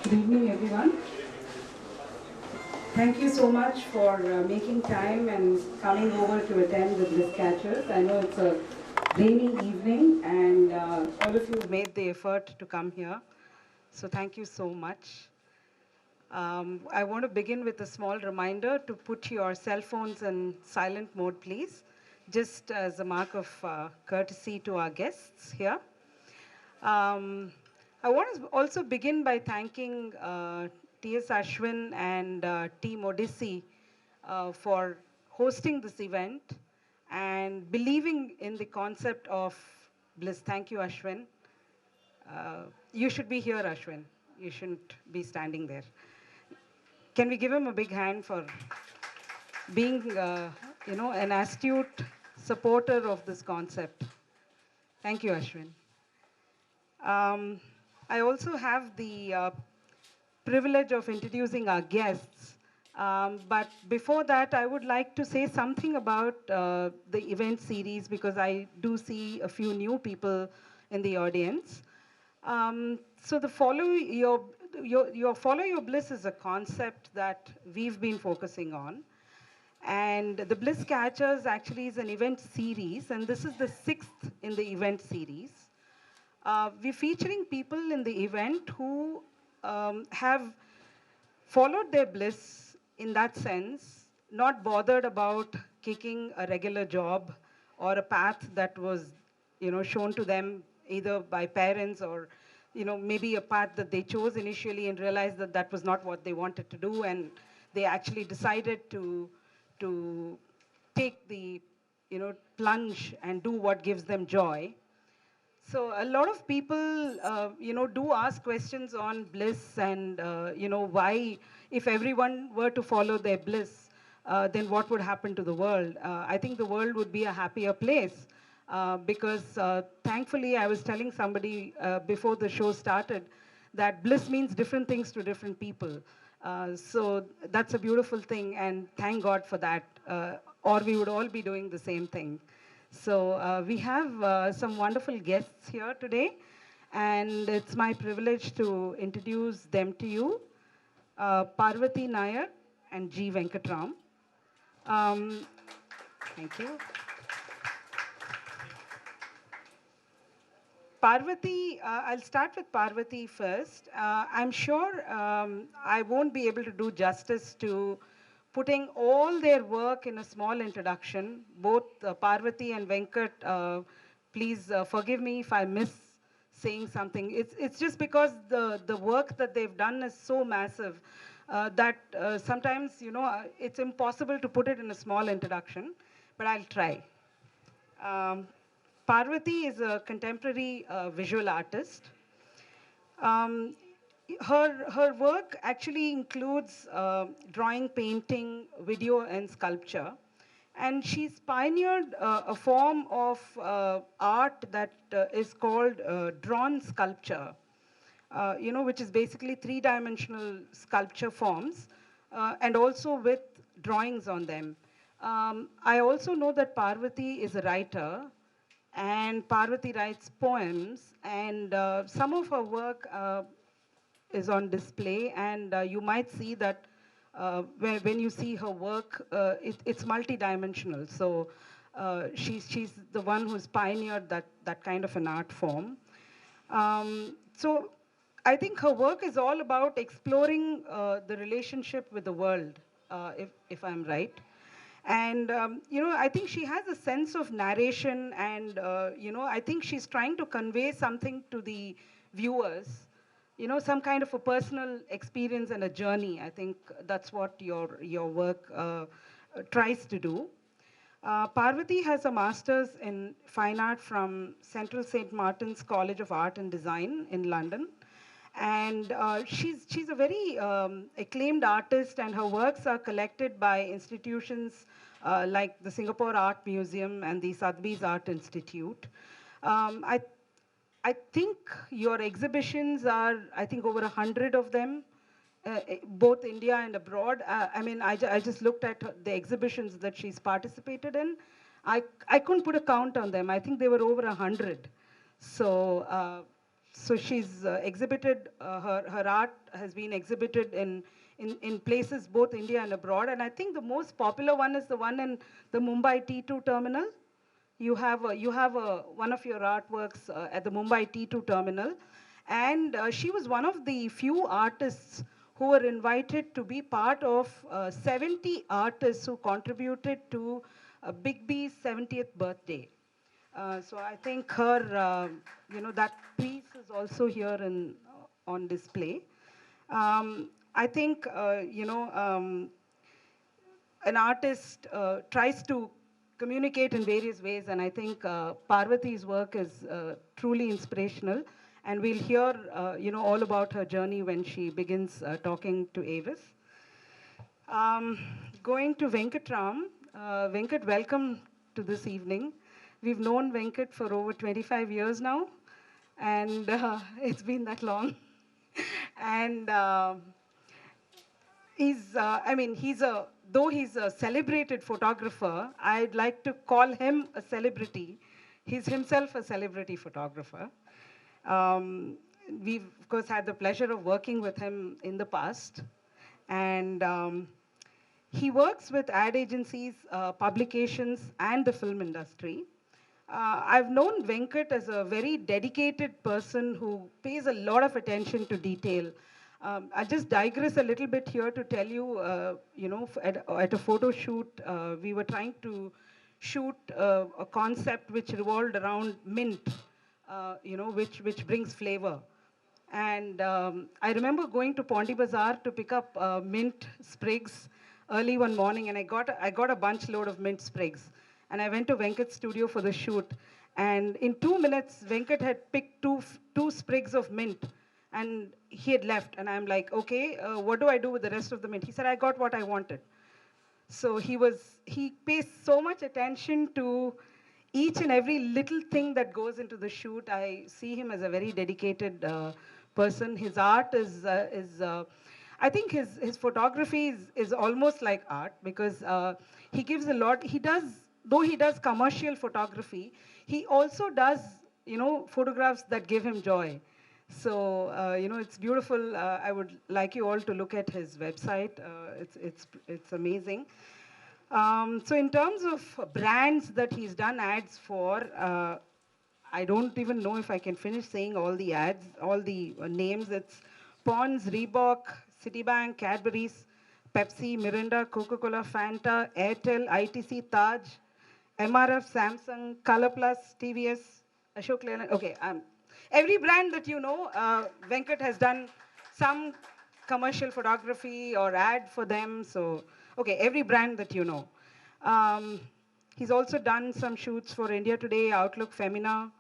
Good evening, everyone. Thank you so much for making time and coming over to attend the Bliss Catchers. I know it's a rainy evening and all of you made the effort to come here. So thank you so much. I want to begin with a small reminder to put your cell phones in silent mode, please, just as a mark of courtesy to our guests here. Um, I want to also begin by thanking T.S. Ashwin and Team Odyssey for hosting this event and believing in the concept of bliss. Thank you, Ashwin. You should be here, Ashwin. You shouldn't be standing there. Can we give him a big hand for being, an astute supporter of this concept? Thank you, Ashwin. I also have the privilege of introducing our guests. But before that, I would like to say something about the event series because I do see a few new people in the audience. So the Follow Your Bliss is a concept that we've been focusing on. And the Bliss Catchers actually is an event series, and this is the 6th in the event series. We're featuring people in the event who have followed their bliss in that sense, not bothered about kicking a regular job or a path that was, shown to them either by parents or, maybe a path that they chose initially and realized that that was not what they wanted to do, and they actually decided to take the, plunge and do what gives them joy. So a lot of people, do ask questions on bliss and, why, if everyone were to follow their bliss, then what would happen to the world? I think the world would be a happier place because thankfully I was telling somebody before the show started that bliss means different things to different people. So that's a beautiful thing, and thank God for that, or we would all be doing the same thing. So we have some wonderful guests here today, and it's my privilege to introduce them to you, Parvathi Nayar and G.Venket Ram. Um, Thank you. Parvati, I'll start with Parvati first. I'm sure I won't be able to do justice to putting all their work in a small introduction. Both Parvati and Venkat, please forgive me if I miss saying something. It's just because the work that they've done is so massive that sometimes, it's impossible to put it in a small introduction, but I'll try. Um, Parvati is a contemporary visual artist. Um, her work actually includes drawing, painting, video, and sculpture. And she's pioneered a form of art that is called drawn sculpture, which is basically three-dimensional sculpture forms, and also with drawings on them. I also know that Parvati is a writer, and Parvati writes poems, and some of her work is on display, and you might see that when you see her work, it's multidimensional. So she's the one who's pioneered that kind of an art form. So I think her work is all about exploring the relationship with the world, if I'm right. And, I think she has a sense of narration and, I think she's trying to convey something to the viewers, some kind of a personal experience and a journey. I think that's what your work tries to do. Parvati has a master's in fine art from Central St. Martin's College of Art and Design in London. And she's a very acclaimed artist, and her works are collected by institutions like the Singapore Art Museum and the Sotheby's Art Institute. Um, I, I think your exhibitions are, I think, over 100 of them, both India and abroad. I just looked at the exhibitions that she's participated in. I couldn't put a count on them. I think they were over 100. So so she's exhibited, her art has been exhibited in places both India and abroad. And I think the most popular one is the one in the Mumbai T2 terminal. You have one of your artworks at the Mumbai T2 terminal. And she was one of the few artists who were invited to be part of 70 artists who contributed to Big B's 70th birthday. So I think her, that piece is also here on display. I think, an artist tries to communicate in various ways, and I think Parvathi's work is truly inspirational. And we'll hear, all about her journey when she begins talking to AVIS. Going to Venkat Ram. Venkat, welcome to this evening. We've known Venkat for over 25 years now, and it's been that long. And though he's a celebrated photographer, I'd like to call him a celebrity. He's himself a celebrity photographer. We've, of course, had the pleasure of working with him in the past. And he works with ad agencies, publications, and the film industry. I've known Venkat as a very dedicated person who pays a lot of attention to detail. I just digress a little bit here to tell you, at a photo shoot, we were trying to shoot a concept which revolved around mint, which brings flavor. And I remember going to Pondi Bazaar to pick up mint sprigs early one morning, and I got a bunch load of mint sprigs. And I went to Venkat's studio for the shoot. And in 2 minutes, Venkat had picked two sprigs of mint. And he had left. And I'm like, okay, what do I do with the rest of the mint? He said, I got what I wanted. So he pays so much attention to each and every little thing that goes into the shoot. I see him as a very dedicated person. His art is I think his photography is almost like art, because he gives a lot. Though he does commercial photography, he also does, photographs that give him joy. So, it's beautiful. I would like you all to look at his website. It's amazing. So in terms of brands that he's done ads for, I don't even know if I can finish saying all the ads, all the names. It's Pond's, Reebok, Citibank, Cadbury's, Pepsi, Mirinda, Coca-Cola, Fanta, Airtel, ITC, Taj, MRF, Samsung, Color Plus, TVS, Ashok Leyland. Okay, every brand that you know, Venkat has done some commercial photography or ad for them. So, okay, every brand that you know. He's also done some shoots for India Today, Outlook, Femina,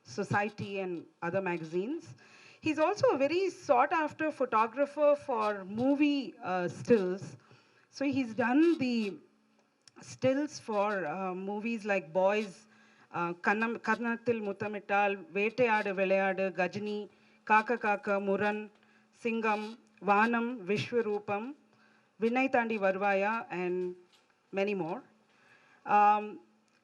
Society, and other magazines. He's also a very sought-after photographer for movie stills. So he's done the stills for movies like Boys, Karnatil Muthamittal, Veteyadu Velayadu, Gajini, Kaka Kaka, Muran, Singam, Vanam, Vishwarupam, Vinay Tandi Varvaya, and many more.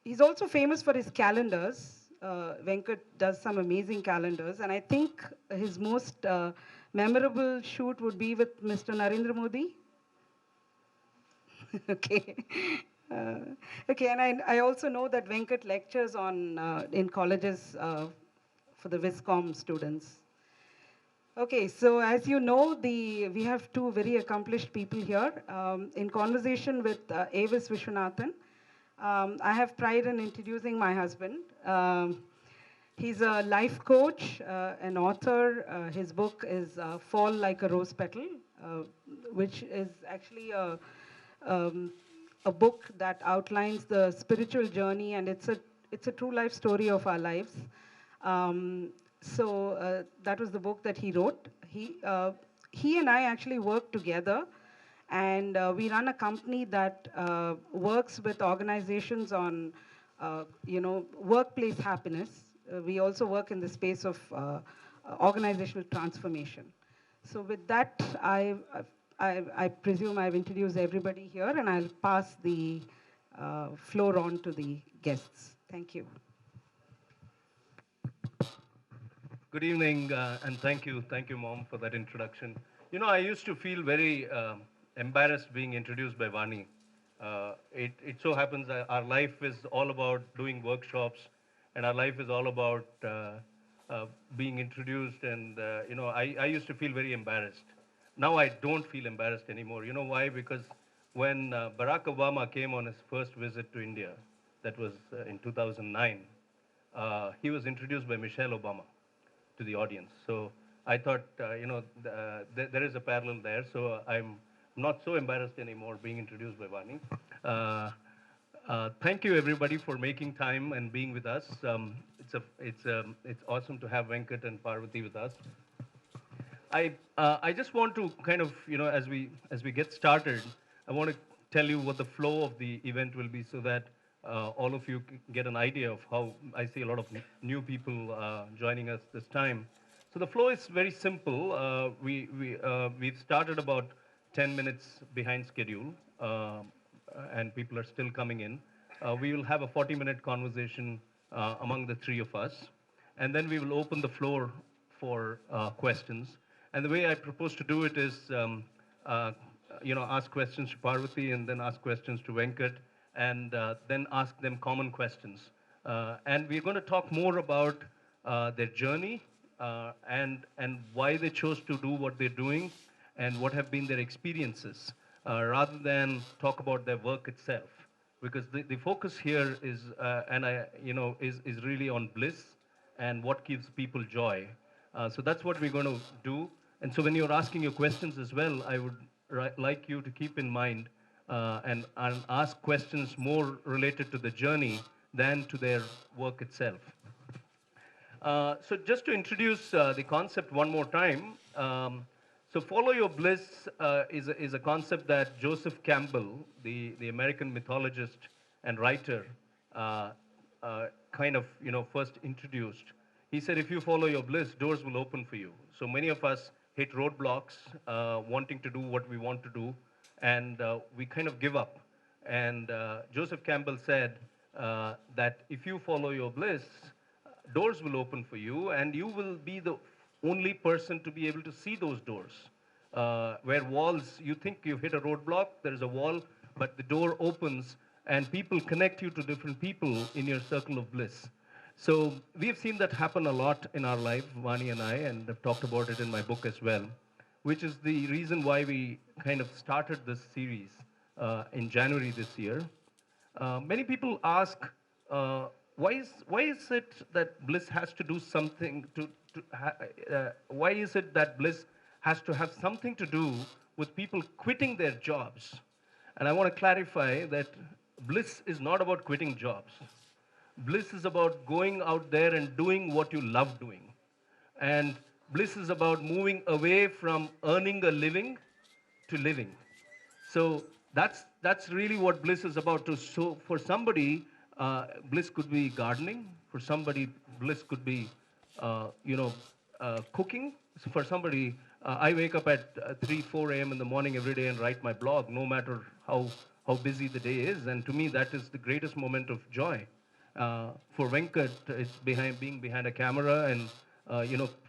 He's also famous for his calendars. Venkat does some amazing calendars, and I think his most memorable shoot would be with Mr. Narendra Modi. Okay. Okay, and I also know that Venkat lectures in colleges for the Viscom students. Okay, so as you know, we have two very accomplished people here. In conversation with AVIS Viswanathan, I have pride in introducing my husband. He's a life coach, an author. His book is Fall Like a Rose Petal, which is actually a book that outlines the spiritual journey, and it's a true life story of our lives. So that was the book that he wrote. He and I actually work together, and we run a company that works with organizations on, workplace happiness. We also work in the space of organizational transformation. So with that, I presume I've introduced everybody here, and I'll pass the floor on to the guests. Thank you. Good evening, and thank you, Mom, for that introduction. You know, I used to feel very embarrassed being introduced by Vani. It so happens that our life is all about doing workshops, and our life is all about being introduced. And I used to feel very embarrassed. Now I don't feel embarrassed anymore. You know why? Because when Barack Obama came on his first visit to India, that was in 2009, he was introduced by Michelle Obama to the audience. So I thought, there is a parallel there. So I'm not so embarrassed anymore being introduced by Vani. Thank you everybody for making time and being with us. It's awesome to have Venkat and Parvati with us. I just want to kind of, as we get started, I want to tell you what the flow of the event will be so that all of you get an idea of how I see a lot of new people joining us this time. So the flow is very simple. We've started about 10 minutes behind schedule, and people are still coming in. We will have a 40-minute conversation among the three of us, and then we will open the floor for questions. And the way I propose to do it is, ask questions to Parvati and then ask questions to Venkat, and then ask them common questions. And we're going to talk more about their journey and why they chose to do what they're doing and what have been their experiences, rather than talk about their work itself. Because the focus here is, is really on bliss and what gives people joy. So that's what we're going to do. And so when you're asking your questions as well, I would like you to keep in mind and ask questions more related to the journey than to their work itself. So just to introduce the concept one more time, so Follow Your Bliss is a concept that Joseph Campbell, the American mythologist and writer, kind of, first introduced. He said, if you follow your bliss, doors will open for you. So many of us hit roadblocks, wanting to do what we want to do, and we kind of give up. And Joseph Campbell said that if you follow your bliss, doors will open for you, and you will be the only person to be able to see those doors. Where walls, you think you've hit a roadblock, there is a wall, but the door opens, and people connect you to different people in your circle of bliss. So we've seen that happen a lot in our life, Vani and I, and I've talked about it in my book as well, which is the reason why we kind of started this series in January this year. Many people ask, why is it that bliss has to do something why is it that bliss has to have something to do with people quitting their jobs? And I want to clarify that bliss is not about quitting jobs. Bliss is about going out there and doing what you love doing. And bliss is about moving away from earning a living to living. So that's really what bliss is about. So for somebody, bliss could be gardening. For somebody, bliss could be, cooking. So for somebody, I wake up at 3, 4 a.m. in the morning every day and write my blog, no matter how busy the day is. And to me, that is the greatest moment of joy. For Venkat, it's being behind a camera and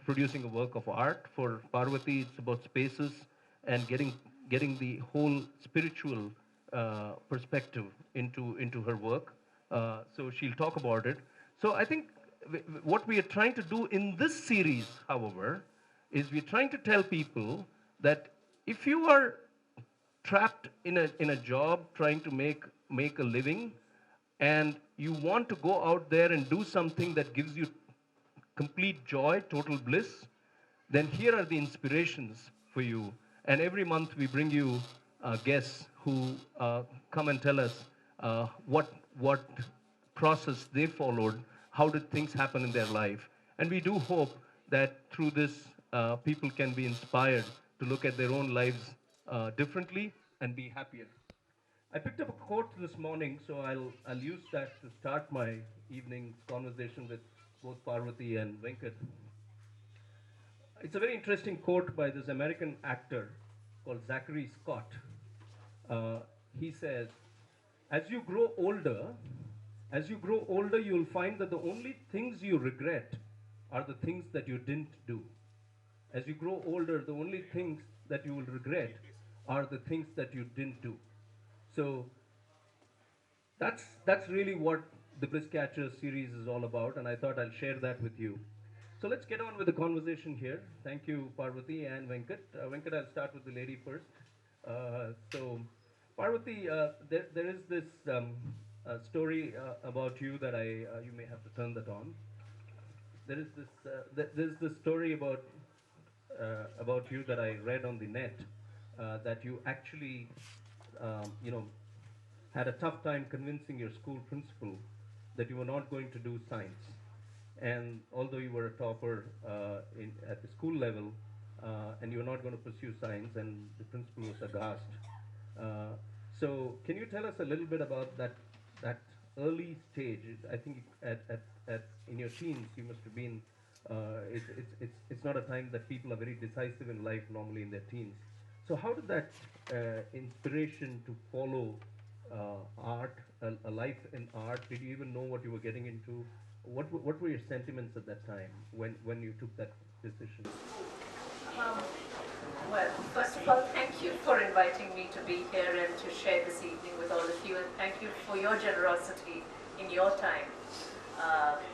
producing a work of art. For Parvati, it's about spaces and getting the whole spiritual perspective into her work. So she'll talk about it. So I think what we are trying to do in this series, however, is we're trying to tell people that if you are trapped in a job trying to make a living, and you want to go out there and do something that gives you complete joy, total bliss, then here are the inspirations for you. And every month we bring you guests who come and tell us what process they followed, how did things happen in their life. And we do hope that through this, people can be inspired to look at their own lives differently and be happier. I picked up a quote this morning, so I'll use that to start my evening's conversation with both Parvati and Venkat. It's a very interesting quote by this American actor called Zachary Scott. Uh, he says, "As you grow older, you'll find that the only things you regret are the things that you didn't do. As you grow older, the only things that you will regret are the things that you didn't do. So that's really what the Bliss Catchers series is all about, and I thought I'll share that with you. So let's get on with the conversation here. Thank you, Parvathi and Venkat. Venkat, I'll start with the lady first. So, Parvathi, there is this story about you that you may have to turn that on. There's this story about you that I read on the net, that you actually, you know, had a tough time convincing your school principal that you were not going to do science. And although you were a topper at the school level, and you were not going to pursue science, and the principal was aghast. So can you tell us a little bit about that early stage? I think in your teens you must have been. It's not a time that people are very decisive in life normally in their teens. So how did that inspiration to follow art, a life in art? Did you even know what you were getting into? What were your sentiments at that time when you took that decision? Well, first of all, thank you for inviting me to be here and to share this evening with all of you, and thank you for your generosity in your time,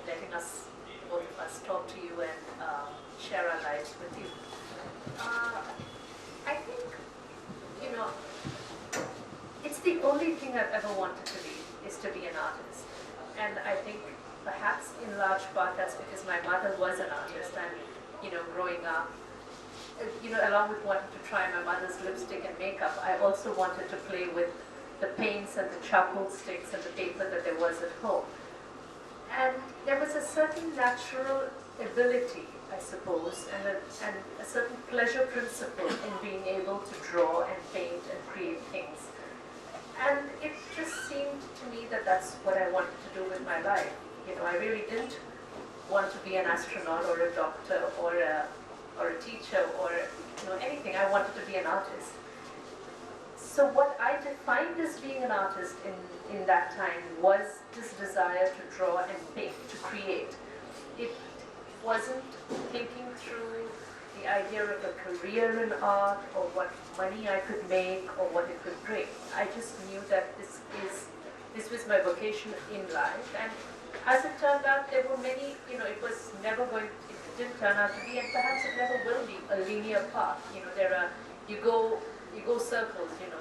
letting us, both of us, talk to you and share our lives with you. I think, you know, it's the only thing I've ever wanted to be, is to be an artist. And I think perhaps in large part that's because my mother was an artist, and, you know, growing up, you know, along with wanting to try my mother's lipstick and makeup, I also wanted to play with the paints and the charcoal sticks and the paper that there was at home. And there was a certain natural ability, I suppose, and a certain pleasure principle in being able to draw and paint and create things. And it just seemed to me that that's what I wanted to do with my life. You know, I really didn't want to be an astronaut or a doctor or a teacher or, you know, anything. I wanted to be an artist. So what I defined as being an artist in that time was this desire to draw and paint, to create. It wasn't thinking through the idea of a career in art or what money I could make or what it could bring. I just knew that this was my vocation in life, and as it turned out, there were many, you know, it didn't turn out to be, and perhaps it never will be, a linear path. You know, you go circles, you know,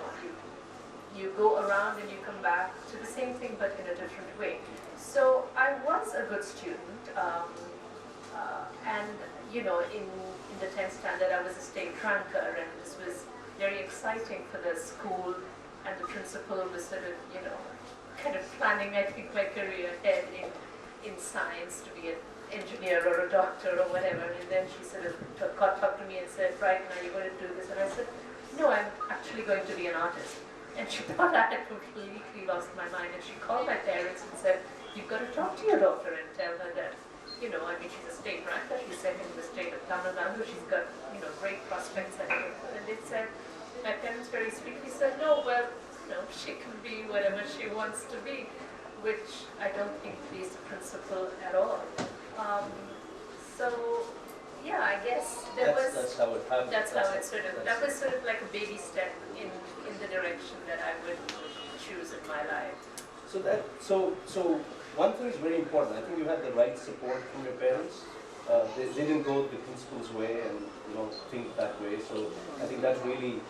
you go around and you come back to the same thing but in a different way. So I was a good student, and, you know, in the 10th standard I was a state ranker, and this was very exciting for the school, and the principal was sort of, you know, kind of planning, I think, my career ahead in science to be an engineer or a doctor or whatever. And then she sort of talked to me and said, right, now you're going to do this. And I said, no, I'm actually going to be an artist. And she thought I had completely lost my mind. And she called my parents and said, you've got to talk to your daughter and tell her that, you know, I mean, she's a state ranker. She's second in the state of Tamil Nadu. She's got, you know, great prospects ahead of her. And they said, my parents very sweetly said, no, well, no, she can be whatever she wants to be, which I don't think pleased the principal at all. So, yeah, I guess that's how it happened. That's how it sort of, that was sort of like a baby step in the direction that I would choose in my life. So one thing is very important. I think you had the right support from your parents. They didn't go the principal's way and, you know, think that way. So I think that really